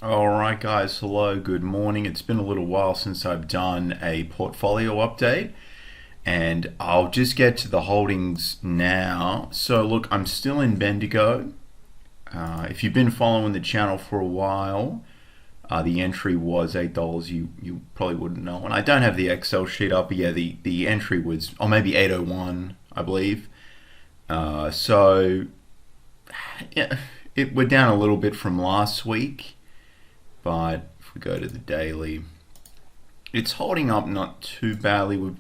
Alright guys, hello, good morning. It's been a little while since I've done a portfolio update and I'll just get to the holdings now. So look, I'm still in Bendigo. If you've been following the channel for a while, the entry was $8. You probably wouldn't know. And I don't have the Excel sheet up, but yeah, the entry was, or maybe 801, I believe. So yeah, we're down a little bit from last week. But if we go to the daily, it's holding up not too badly. We've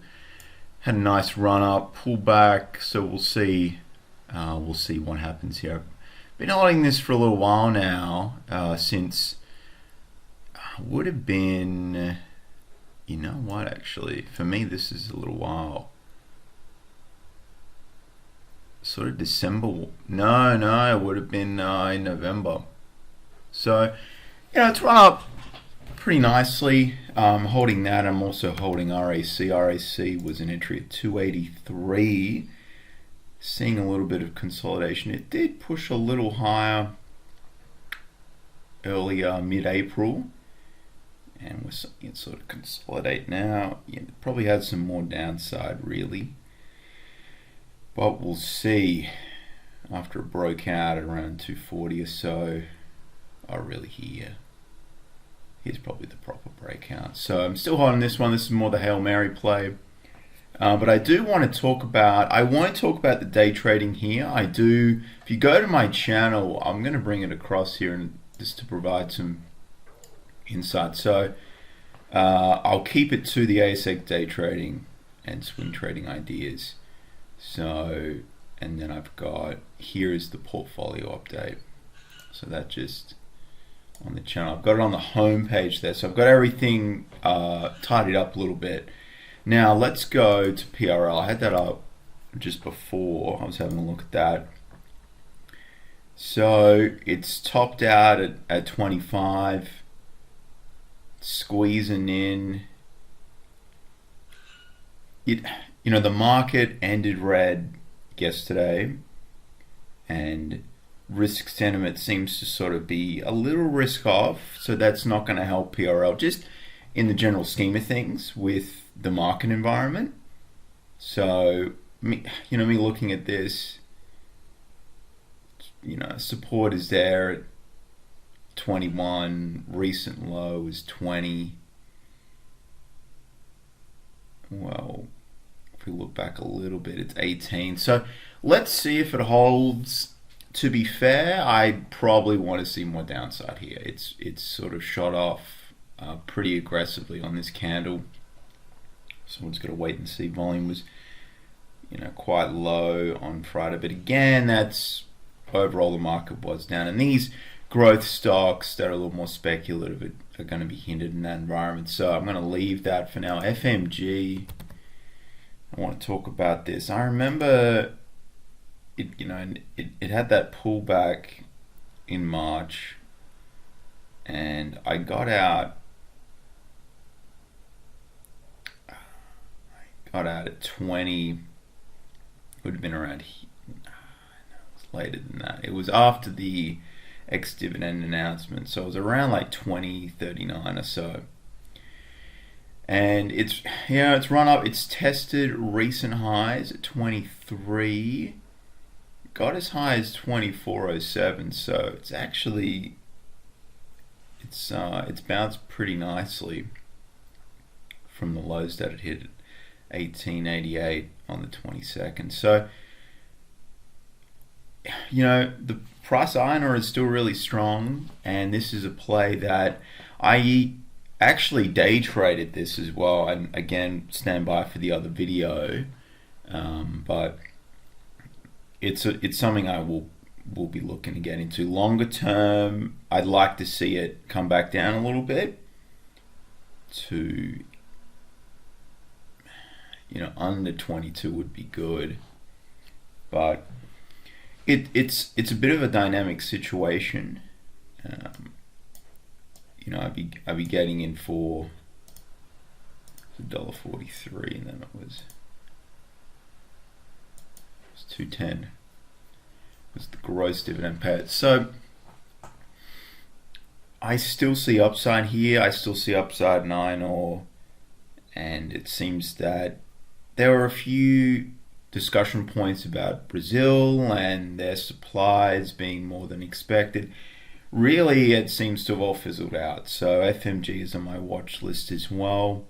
had a nice run up, pull back, so we'll see. We'll see what happens here. I've been holding this for a little while now, since would have been, you know what? Actually, for me, this is a little while. Sort of December. No, it would have been in November. So it's run up pretty nicely. Holding that, I'm also holding RAC. RAC was an entry at 283. Seeing a little bit of consolidation. It did push a little higher earlier, mid-April. And we're seeing it sort of consolidate now. Yeah, it probably had some more downside, really. But we'll see. After it broke out at around 240 or so. Oh, really here's probably the proper breakout. So I'm still holding this one. This is more the Hail Mary play. But I do want to talk about, I won't talk about the day trading here. If you go to my channel, I'm going to bring it across here and just to provide some insight. So I'll keep it to the ASX day trading and swing trading ideas. So, and then I've got, here is the portfolio update. So that just on the channel. I've got it on the home page there. So I've got everything tidied up a little bit. Now let's go to PRL. I had that up just before. I was having a look at that. So it's topped out at 25. Squeezing in. The market ended red yesterday. And risk sentiment seems to sort of be a little risk off, so that's not going to help PRL just in the general scheme of things with the market environment. So me looking at this, support is there at 21, recent low is 20. Well, if we look back a little bit, it's 18. So let's see if it holds. To be fair, I probably want to see more downside here. It's sort of shot off pretty aggressively on this candle. So we're just got to wait and see. Volume was, quite low on Friday, but again, that's overall the market was down. And these growth stocks that are a little more speculative are going to be hindered in that environment. So I'm going to leave that for now. FMG, I want to talk about this. I remember it had that pullback in March, and I got out at 20. It would have been around here. No, it was later than that. It was after the ex-dividend announcement, so it was around like 2039 or so. And it's run up. It's tested recent highs at 23. Got as high as 2407, so it's actually it's bounced pretty nicely from the lows that it hit at 1888 on the 22nd. So the price of iron ore is still really strong, and this is a play that I actually day traded this as well. And again, stand by for the other video, but it's something I will be looking to get into. Longer term, I'd like to see it come back down a little bit to, under 22 would be good. But it's a bit of a dynamic situation. I'd be getting in for $1.43, and then it was 210 was the gross dividend payout. So I still see upside here. I still see upside in iron ore, and it seems that there were a few discussion points about Brazil and their supplies being more than expected. Really, it seems to have all fizzled out. So FMG is on my watch list as well.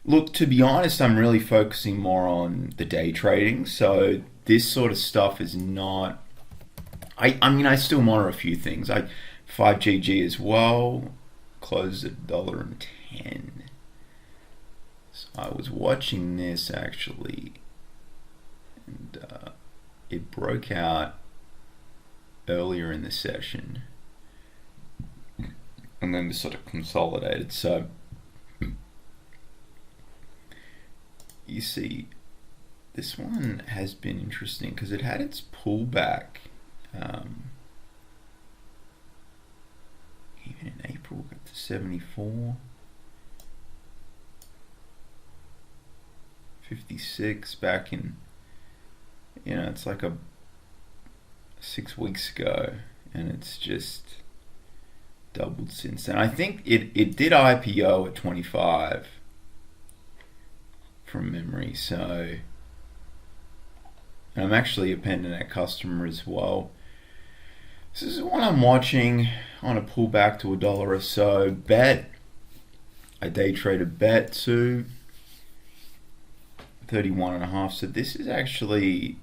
Look, to be honest, I'm really focusing more on the day trading. So this sort of stuff is not. I mean, I still monitor a few things. 5GG as well, closed at $1.10. So I was watching this actually, and it broke out earlier in the session, and then sort of consolidated. So you see, this one has been interesting because it had its pullback. Even in April, got to 74, 56 back in, it's like 6 weeks ago, and it's just doubled since then. I think it did IPO at 25 from memory, so I'm actually a Pendanet customer as well. This is one I'm watching on a pullback to $1 or so. Bet, I day traded bet to 31.5. So this is actually,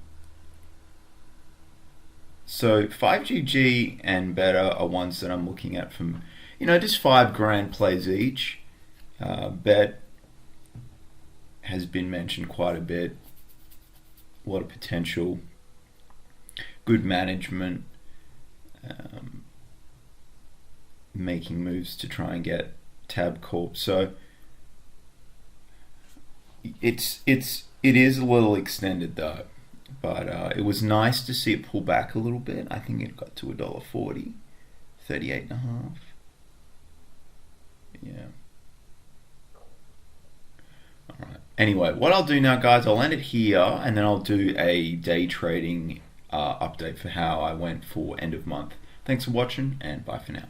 so 5GG and Better are ones that I'm looking at from, just $5,000 plays each. Bet has been mentioned quite a bit. A lot of potential, good management. Making moves to try and get Tab Corp. So it is a little extended though, but it was nice to see it pull back a little bit. I think it got to $1.40, 38.5. Yeah. All right. Anyway, what I'll do now, guys, I'll end it here, and then I'll do a day trading update for how I went for end of month. Thanks for watching, and bye for now.